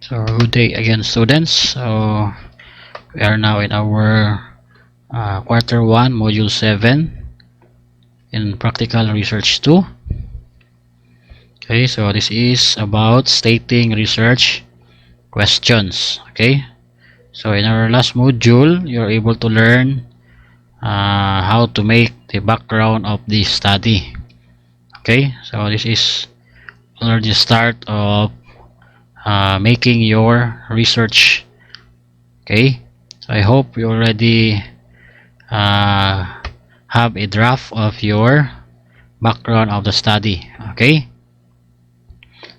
So good day again, students. So we are now in our quarter 1 module 7 in practical research 2. Okay, so this is about stating research questions. Okay, so in our last module you're able to learn how to make the background of the study. Okay, so this is already the start of making your research. Okay, so I hope you already uh, have a draft of your background of the study. Okay,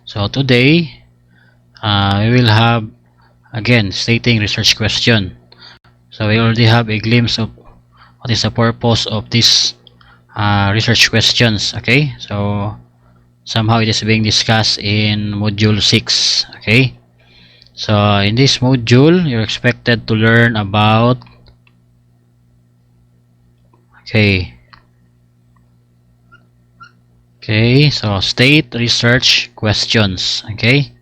so today we will have again stating research question. So we already have a glimpse of what is the purpose of this research questions. Okay, so somehow it is being discussed in module 6. Okay, so in this module you're expected to learn about okay okay so state research questions. Okay,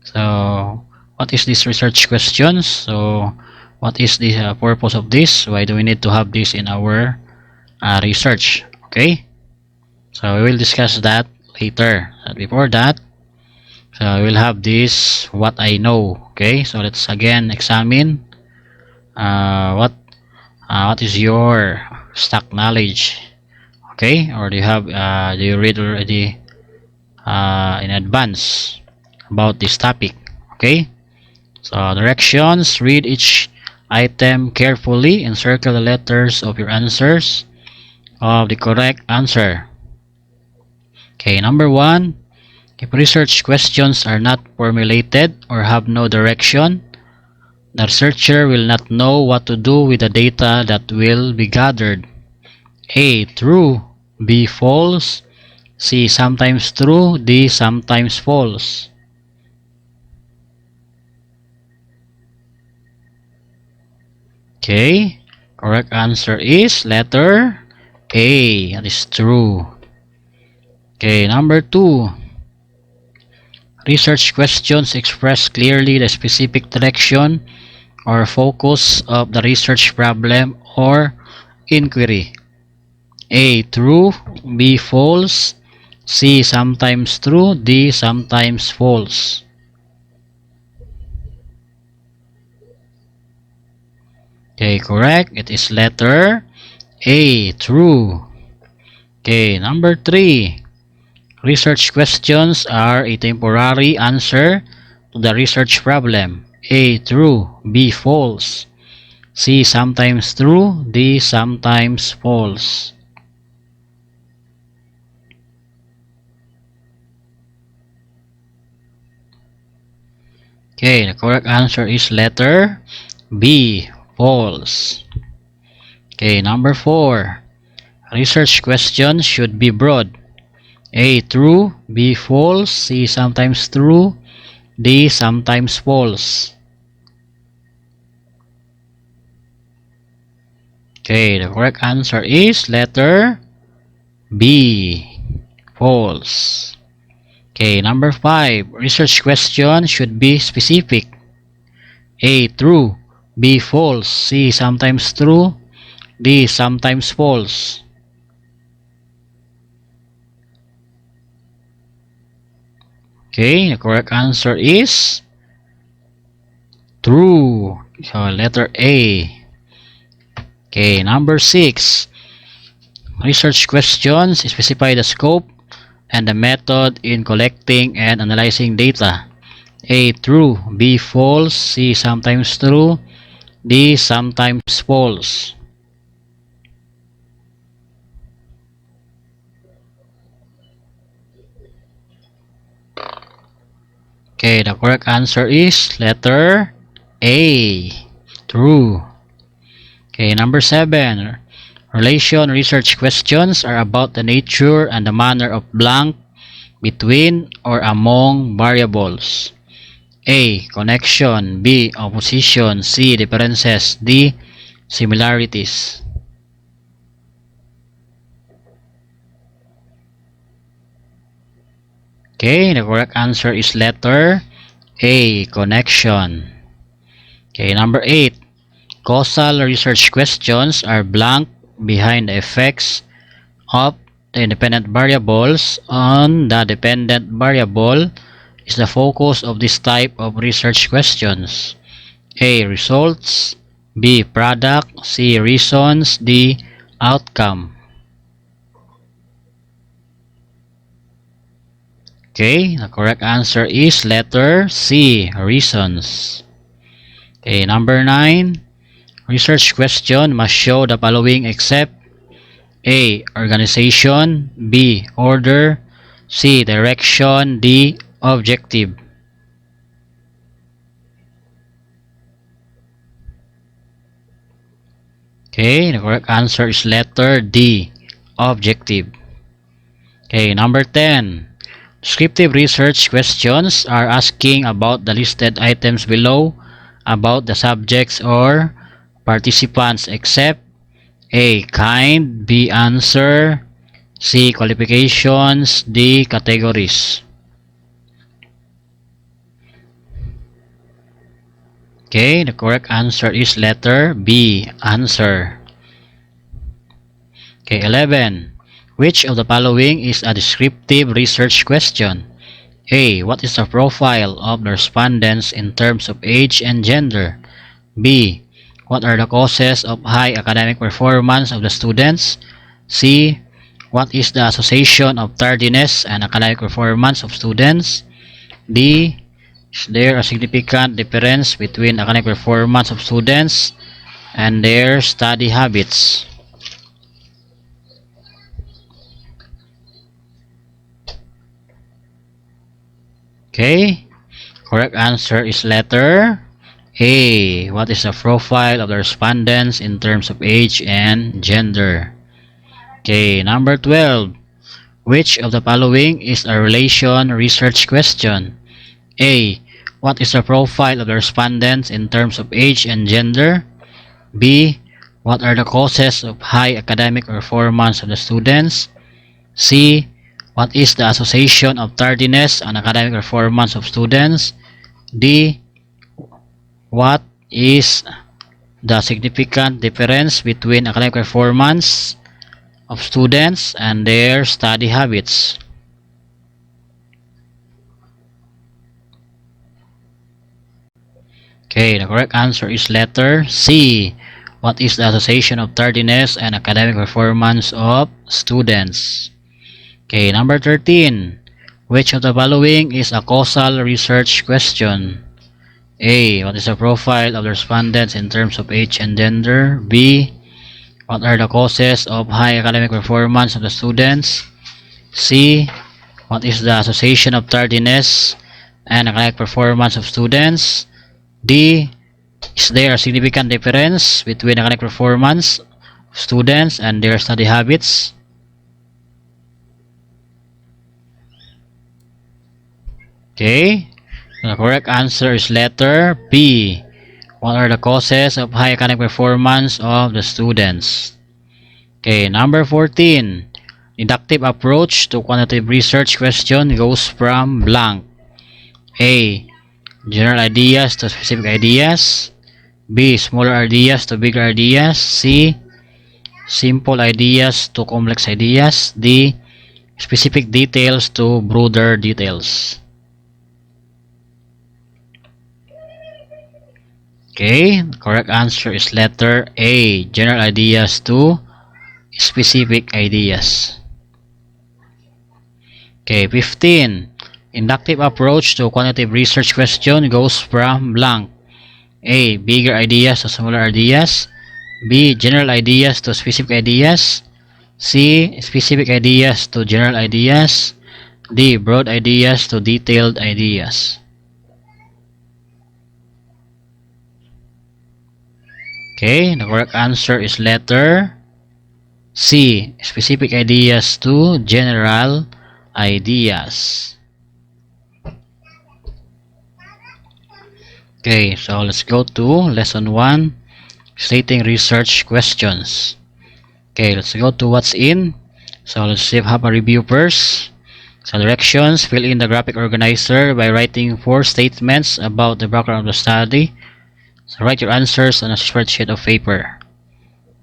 so what is this research questions? So what is the purpose of this? Why do we need to have this in our research? Okay, so we will discuss that later. But before that, so we will have this what I know. Okay, so let's again examine what is your stock knowledge. Okay, or do you read already in advance about this topic? Okay, so directions: read each item carefully and circle the letters of your answers of the correct answer. Okay, number 1, if research questions are not formulated or have no direction, the researcher will not know what to do with the data that will be gathered. A. True. B. False. C. Sometimes true. D. Sometimes false. Okay, correct answer is letter A. That is true. Okay, number 2. Research questions express clearly the specific direction or focus of the research problem or inquiry. A. True. B. False. C. Sometimes true. D. Sometimes false. Okay, correct. It is letter A. True. Okay, number 3. Research questions are a temporary answer to the research problem. A. True. B. False. C. Sometimes true. D. Sometimes false. Okay, the correct answer is letter B. False. Okay, number 4. Research questions should be broad. A. True. B. False. C. Sometimes true. D. Sometimes false. Okay, the correct answer is letter B. False. Okay, number 5. Research question should be specific. A. True. B. False. C. Sometimes true. D. Sometimes false. Okay, the correct answer is true. So, letter A. Okay, number 6. Research questions specify the scope and the method in collecting and analyzing data. A. True. B. False. C. Sometimes true. D. Sometimes false. Okay, the correct answer is letter A. True. Okay, number 7. Relation research questions are about the nature and the manner of blank between or among variables. A. Connection. B. Opposition. C. Differences. D. Similarities. Okay, the correct answer is letter A. Connection. Okay, number 8. Causal research questions are blank behind the effects of the independent variables on the dependent variable is the focus of this type of research questions. A. Results. B. Product. C. Reasons. D. Outcome. Okay, the correct answer is letter C. Reasons. Okay, number 9. Research question must show the following except A. Organization. B. Order. C. Direction. D. Objective. Okay, the correct answer is letter D. Objective. Okay, number 10. Descriptive research questions are asking about the listed items below about the subjects or participants except A. Kind. B. Answer. C. Qualifications. D. Categories. Okay, the correct answer is letter B. Answer. Okay, 11. Which of the following is a descriptive research question? A. What is the profile of the respondents in terms of age and gender? B. What are the causes of high academic performance of the students? C. What is the association of tardiness and academic performance of students? D. Is there a significant difference between academic performance of students and their study habits? Okay, correct answer is letter A. What is the profile of the respondents in terms of age and gender? Okay, number 12. Which of the following is a relation research question? A. What is the profile of the respondents in terms of age and gender? B. What are the causes of high academic performance of the students? C. What is the association of tardiness and academic performance of students? D. What is the significant difference between academic performance of students and their study habits? Okay, the correct answer is letter C. What is the association of tardiness and academic performance of students? Okay, number 13. Which of the following is a causal research question? A. What is the profile of the respondents in terms of age and gender? B. What are the causes of high academic performance of the students? C. What is the association of tardiness and academic performance of students? D. Is there a significant difference between academic performance of students and their study habits? Okay, the correct answer is letter B. What are the causes of high academic performance of the students? Okay, number 14. Deductive approach to quantitative research question goes from blank. A. General ideas to specific ideas. B. Smaller ideas to bigger ideas. C. Simple ideas to complex ideas. D. Specific details to broader details. Okay, the correct answer is letter A. General ideas to specific ideas. Okay, 15. Inductive approach to quantitative research question goes from blank. A. Bigger ideas to smaller ideas. B. General ideas to specific ideas. C. Specific ideas to general ideas. D. Broad ideas to detailed ideas. Okay, the correct answer is letter C. Specific ideas to general ideas. Okay, so let's go to lesson 1, stating research questions. Okay, let's go to what's in. So let's have a review first. So directions, fill in the graphic organizer by writing 4 statements about the background of the study. So write your answers on a spreadsheet of paper.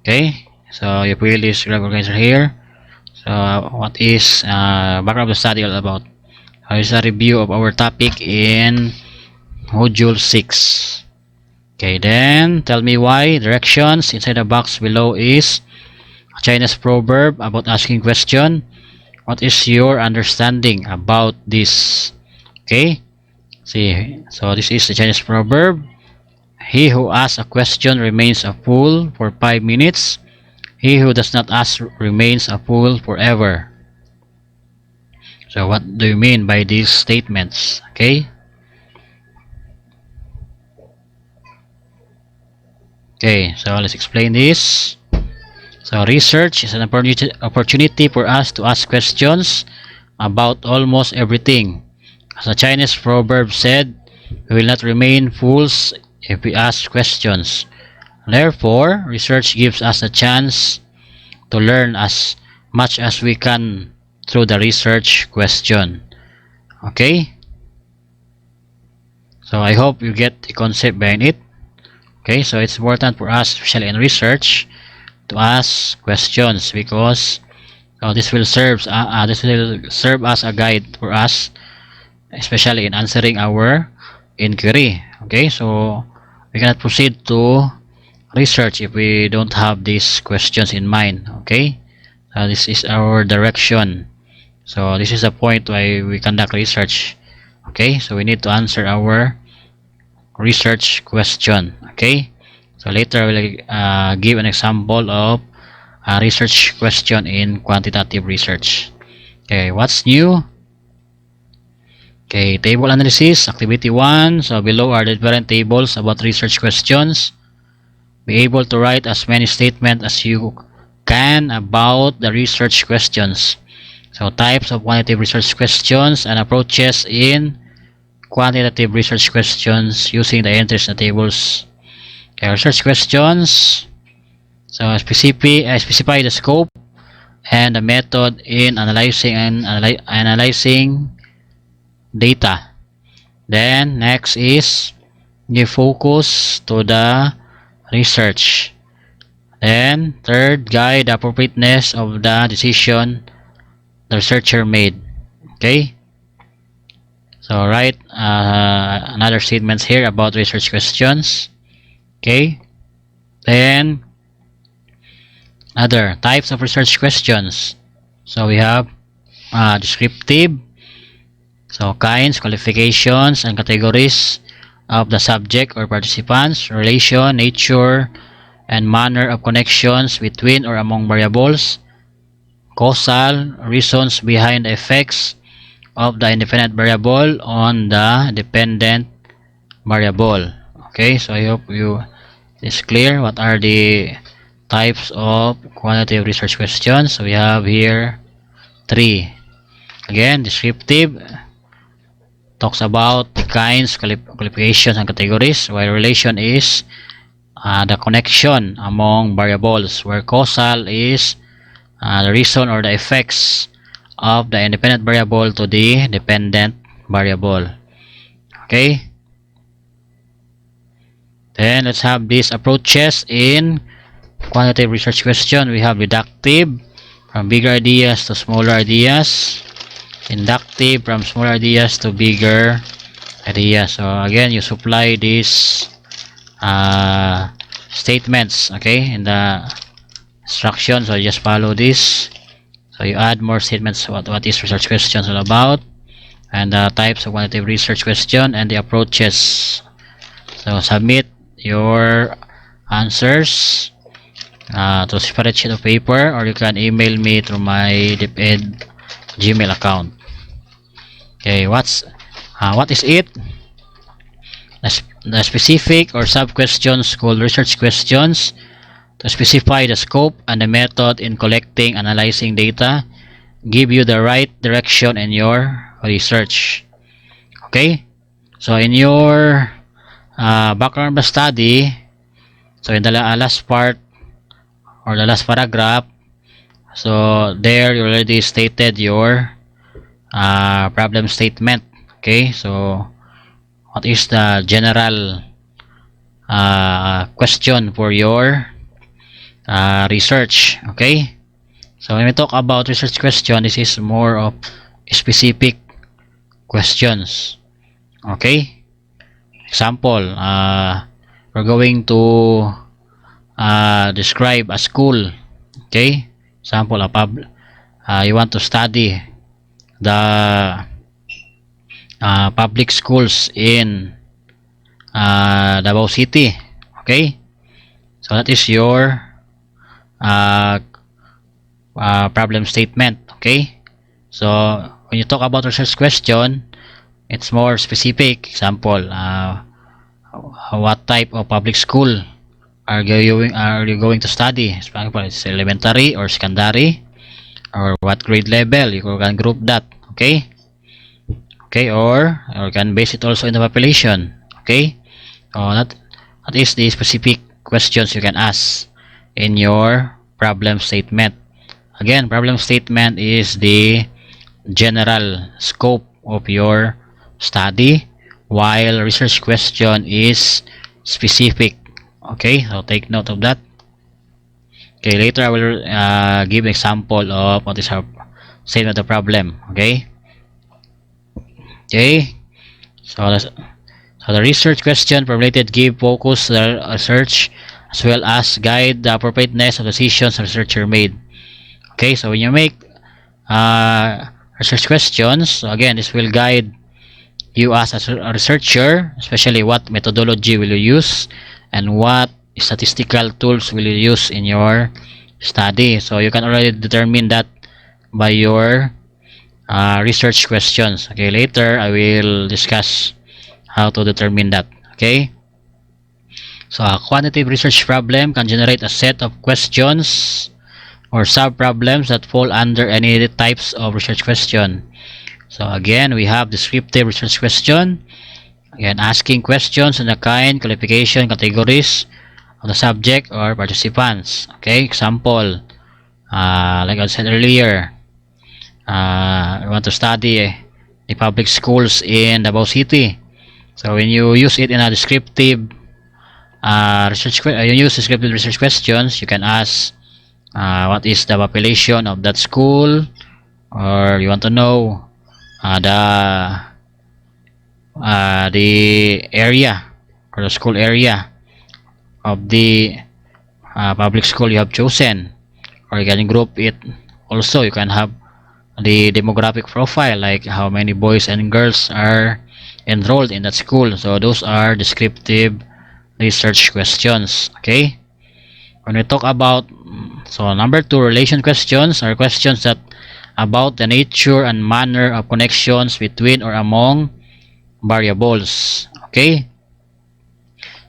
Okay, so you fill this graphic organizer here. So what is background of the study all about? Here's a review of our topic in module 6. Okay, then tell me why. Directions, inside the box below is a Chinese proverb about asking question. What is your understanding about this? Okay, see, so this is the Chinese proverb. He who asks a question remains a fool for 5 minutes. He who does not ask remains a fool forever. So what do you mean by these statements? Okay, so let's explain this. So research is an opportunity for us to ask questions about almost everything. As a Chinese proverb said, we will not remain fools if we ask questions. Therefore, research gives us a chance to learn as much as we can through the research question. Okay? So I hope you get the concept behind it. Okay, so it's important for us, especially in research, to ask questions because this will serve as a guide for us, especially in answering our inquiry. Okay, so we cannot proceed to research if we don't have these questions in mind. Okay, this is our direction. So this is the point why we conduct research. Okay, so we need to answer our research question. Okay, so later we'll give an example of a research question in quantitative research. Okay, what's new? Okay, table analysis, activity 1. So below are the different tables about research questions. Be able to write as many statements as you can about the research questions. So types of quantitative research questions and approaches in quantitative research questions using the entries in the tables. Okay, research questions. So specify the scope and the method in analyzing data. Then next is give focus to the research. Then third, guide the appropriateness of the decision the researcher made. Okay, so write another statements here about research questions. Okay, then other types of research questions. So we have descriptive, so kinds, qualifications, and categories of the subject or participants, relation, nature, and manner of connections between or among variables, causal, reasons behind the effects of the independent variable on the dependent variable. Okay, so I hope you is clear what are the types of quantitative research questions. So we have here 3. Again, descriptive talks about the kinds, qualifications, and categories, while relation is the connection among variables, where causal is the reason or the effects of the independent variable to the dependent variable. Okay, then let's have these approaches in quantitative research question. We have deductive, from bigger ideas to smaller ideas. Inductive, from smaller ideas to bigger ideas. So again, you supply these statements, okay, in the instructions. So you just follow this. So you add more statements, what is research questions all about, and the types of quantitative research question and the approaches. So submit your answers to a separate sheet of paper, or you can email me through my DepEd Gmail account. Okay, what is it? The specific or sub questions called research questions to specify the scope and the method in collecting, analyzing data, give you the right direction in your research. Okay, so in your background of the study, so in the last part or the last paragraph, so there you already stated your problem statement. Okay, so what is the general question for your research? Okay, so when we talk about research question, this is more of specific questions. Okay, example, we're going to describe a school. Okay, example, you want to study the public schools in Davao City. Okay, so that is your uh, problem statement. Okay, so when you talk about research question, it's more specific. Example, what type of public school are you going to study? Example, it's elementary or secondary, or what grade level. You can group that. Okay, okay, or you can base it also in the population. Okay, so that is the specific questions you can ask in your problem statement. Again, problem statement is the general scope of your study, while research question is specific. Okay, so take note of that. Okay, later I will give an example of what is our statement of the problem. Okay, okay, so the research question formulated give focus the research as well as guide the appropriateness of decisions the researcher made. Okay, so when you make research questions, so again, this will guide you as a researcher, especially what methodology will you use and what statistical tools will you use in your study. So you can already determine that by your research questions. Okay, later I will discuss how to determine that. Okay, so a quantitative research problem can generate a set of questions or sub-problems that fall under any types of research question. So again, we have descriptive research question. Again, asking questions on the kind, qualification, categories of the subject or participants. Okay, example, like I said earlier, I want to study the public schools in Davao City. So when you use it in a descriptive you use descriptive research questions, you can ask what is the population of that school, or you want to know the area or the school area of the public school you have chosen, or you can group it. Also, you can have the demographic profile, like how many boys and girls are enrolled in that school. So those are descriptive research questions. Okay, when we talk about, so number two, relation questions are questions that about the nature and manner of connections between or among variables. Okay,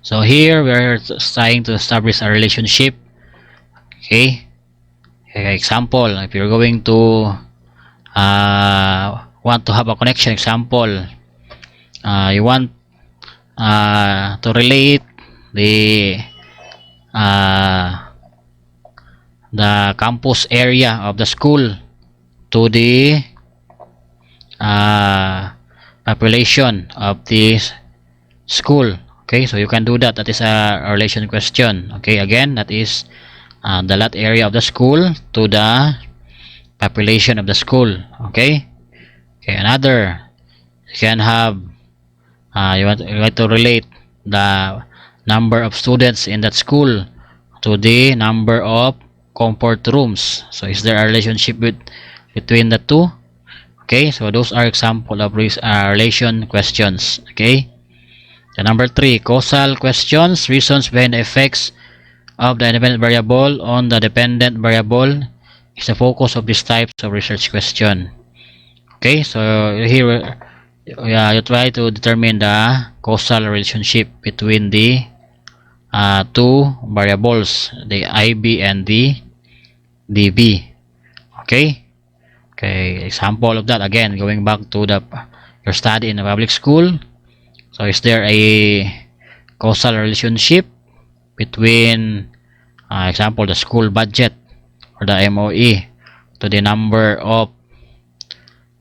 so here we're trying to establish a relationship. Okay, example, if you're going to want to have a connection, example, you want to relate uh, the campus area of the school to the population of this school. Okay, so you can do that. That is a relation question. Okay, again, that is the lot area of the school to the population of the school. Okay, okay, another, you can have you want to relate the number of students in that school to the number of comfort rooms. So is there a relationship between the two? Okay, so those are example of relation questions. Okay, the number three, causal questions, reasons behind the effects of the independent variable on the dependent variable is the focus of these types of research question. Okay, so here you try to determine the causal relationship between the two variables, the IB and the DB. Okay, okay, example of that, again, going back to your study in a public school. So is there a causal relationship between example, the school budget or the MOE to the number of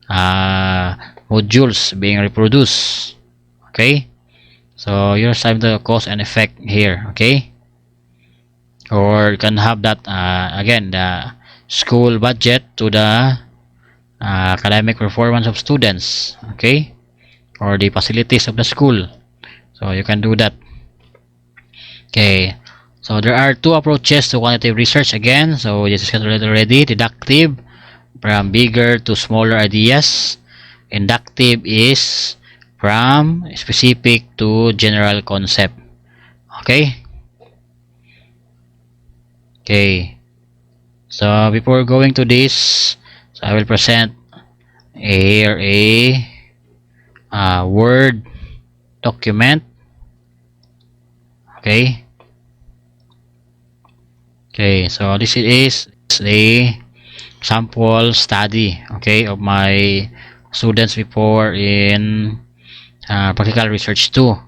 modules being reproduced. Okay, so you're having the cause and effect here. Okay, or you can have that again, the school budget to the academic performance of students. Okay, or the facilities of the school, so you can do that. Okay, so there are two approaches to quantitative research again. So we discussed already: deductive, from bigger to smaller ideas. Inductive is from specific to general concept. Okay, okay, so before going to this, so I will present here a Word document. Okay, okay, so this is a sample study, okay, of my students before in practical research 2. So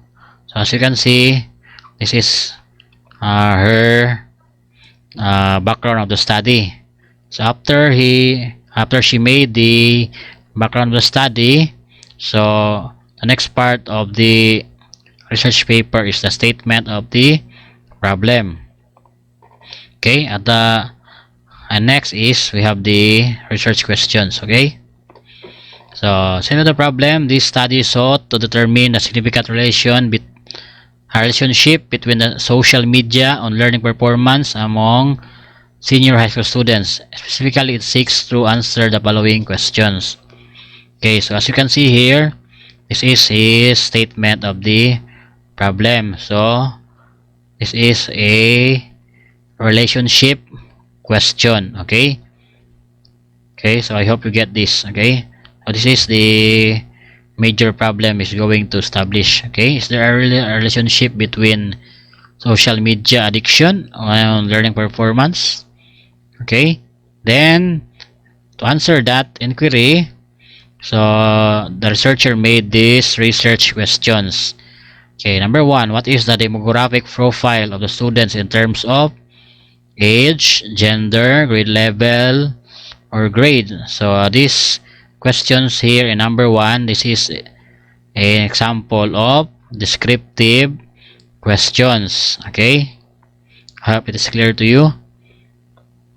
as you can see, this is her background of the study. So after she made the background of the study, so the next part of the research paper is the statement of the problem. Okay, and next is we have the research questions. Okay, so same to the problem, this study sought to determine the significant relationship between the social media on learning performance among senior high school students. Specifically, it seeks to answer the following questions. Okay, so as you can see here, this is his statement of the problem. So this is a relationship question. Okay, okay, so I hope you get this. Okay, so this is the major problem is going to establish. Okay, is there a relationship between social media addiction on learning performance? Okay, then to answer that inquiry, so the researcher made these research questions. Okay, number one, what is the demographic profile of the students in terms of age, gender, grade level, or grade? So these questions here in number one, this is an example of descriptive questions. Okay, I hope it is clear to you.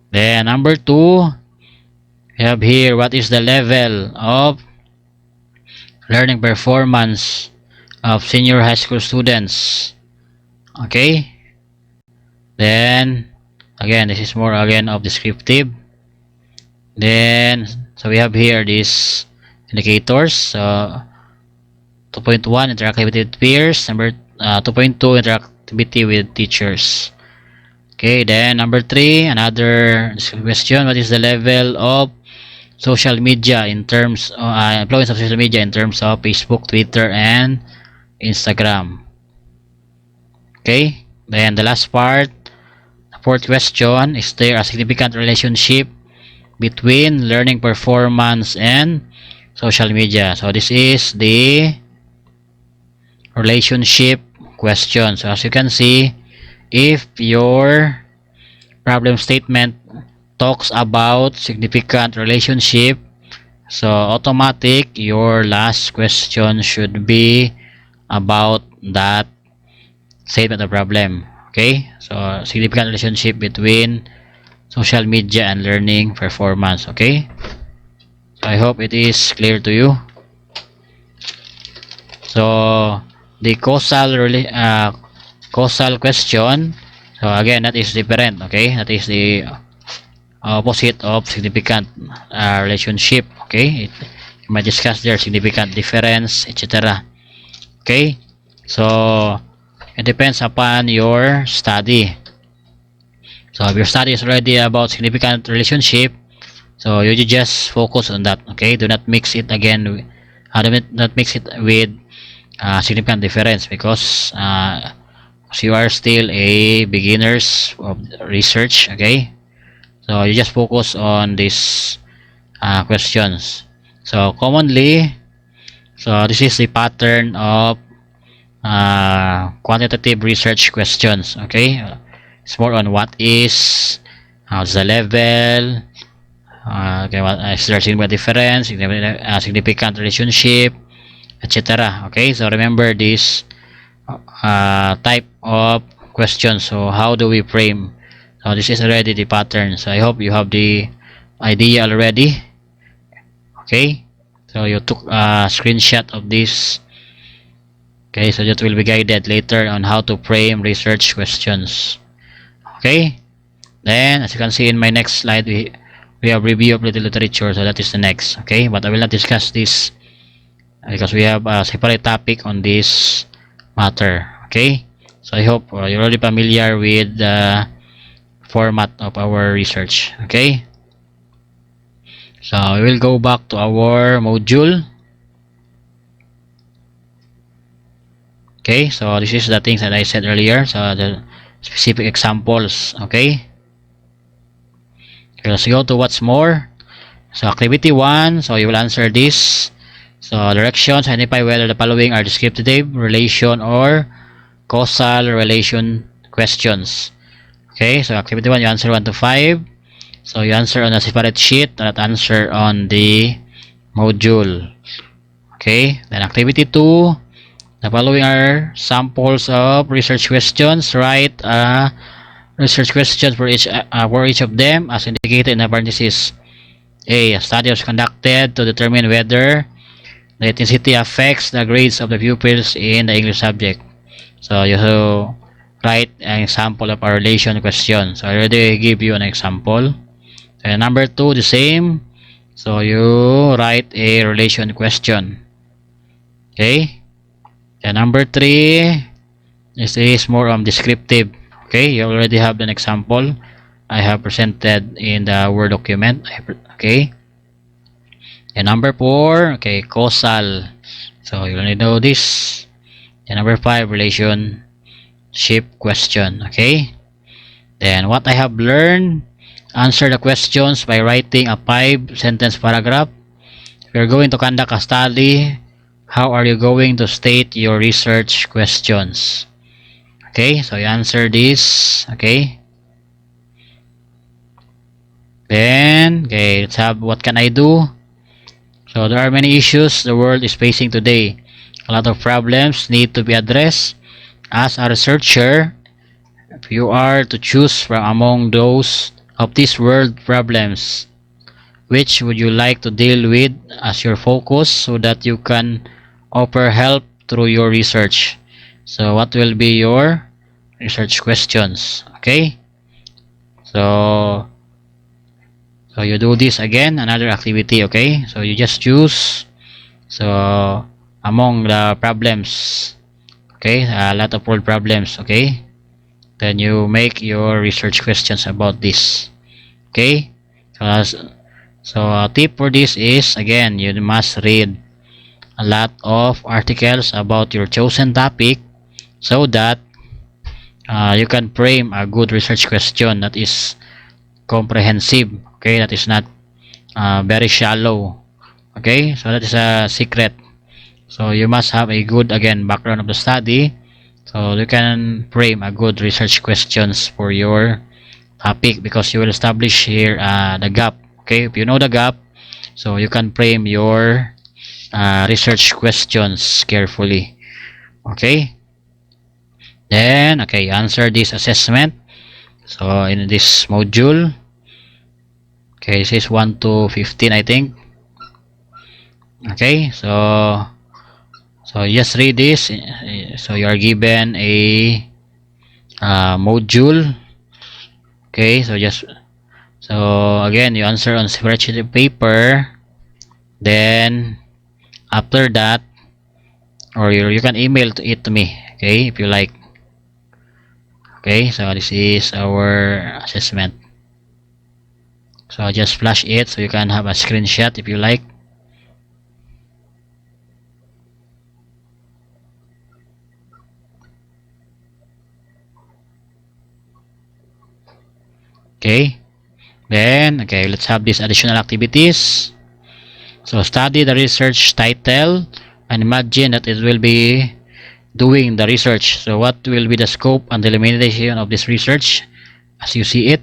Then number two, we have here what is the level of learning performance of senior high school students. Okay, then again this is more again of descriptive. Then so we have here these indicators. So 2.1 interactivity with peers, number 2.2 interactivity with teachers. Okay, then number 3, another question, what is the level of social media in terms of influence of social media in terms of Facebook, Twitter, and Instagram? Okay, then the last part, the fourth question, is there a significant relationship between learning performance and social media? So this is the relationship question. So as you can see, if your problem statement talks about significant relationship, so automatic your last question should be about that statement of problem. Okay, so significant relationship between social media and learning performance. Okay, so I hope it is clear to you. So the causal question, so again that is different. Okay, that is the opposite of significant relationship. Okay, you might discuss their significant difference, etc. Okay, so it depends upon your study. So if your study is already about significant relationship, so you just focus on that. Okay, do not mix it again. Do not mix it with significant difference, because you are still a beginners of research. Okay, so you just focus on these questions. So commonly, so this is the pattern of quantitative research questions. Okay, it's more on what is, how's the level, Okay, what is there significant difference, significant relationship, etc. Okay, so remember this type of question. So how do we frame? So this is already the pattern. So I hope you have the idea already. Okay, so you took a screenshot of this. Okay, so that will be guided later on how to frame research questions. Okay, then as you can see in my next slide, we have review of literature. So that is the next. Okay, but I will not discuss this because we have a separate topic on this matter. Okay, so I hope you're already familiar with the format of our research. Okay, so we will go back to our module. Okay, so this is the things that I said earlier. So the specific examples. Okay, let's go to what's more. So activity 1, so you will answer this. So directions, identify whether the following are descriptive, relation, or causal relation questions. Okay, so activity 1, you answer 1 to 5. So you answer on a separate sheet, not answer on the module. Okay, then activity 2, the following are samples of research questions. Write research questions for each of them as indicated in the parentheses. A study was conducted to determine whether the ethnicity affects the grades of the pupils in the English subject. So you write an example of a relation question. So I already give you an example. And number 2, the same. So you write a relation question. Okay. And number 3, this is more descriptive. Okay, you already have an example I have presented in the Word document. Okay. And number 4, okay, causal. So you only know this. And number 5, relationship question. Okay. Then what I have learned, answer the questions by writing a 5-sentence paragraph. If you're going to conduct a study, how are you going to state your research questions? Okay, so you answer this. Okay. Then, okay, let's have what can I do? So there are many issues the world is facing today. A lot of problems need to be addressed. As a researcher, if you are to choose from among those of these world problems, which would you like to deal with as your focus so that you can offer help through your research? So what will be your research questions? Okay, so you do this again, another activity. Okay, so you just choose so among the problems. Okay, a lot of world problems. Okay, then you make your research questions about this. Okay, so a tip for this is, again, you must read a lot of articles about your chosen topic so that you can frame a good research question that is comprehensive. Okay, that is not very shallow. Okay, so that is a secret. So you must have a good, again, background of the study so you can frame a good research questions for your topic, because you will establish here the gap. Okay, if you know the gap, so you can frame your research questions carefully. Okay, then okay, answer this assessment. So in this module, okay, this is 1 to 15, I think. Okay, so just read this. So you are given a module. Okay, so again, you answer on spreadsheet paper. Then after that, or you can email it to me. Okay, if you like. Okay, so this is our assessment. So just flash it so you can have a screenshot if you like. Okay, then okay, let's have these additional activities. So study the research title and imagine that it will be doing the research. So what will be the scope and the limitation of this research as you see it?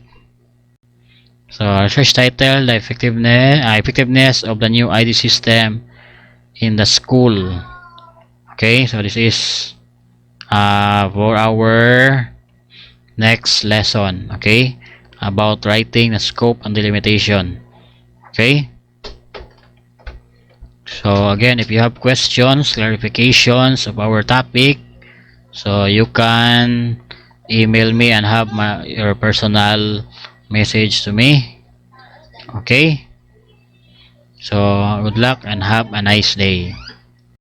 So research title, the effectiveness of the new ID system in the school. Okay, so this is for our next lesson. Okay, about writing the scope and delimitation. Okay, so again, if you have questions, clarifications of our topic, so you can email me and have your personal message to me. Okay, so good luck and have a nice day.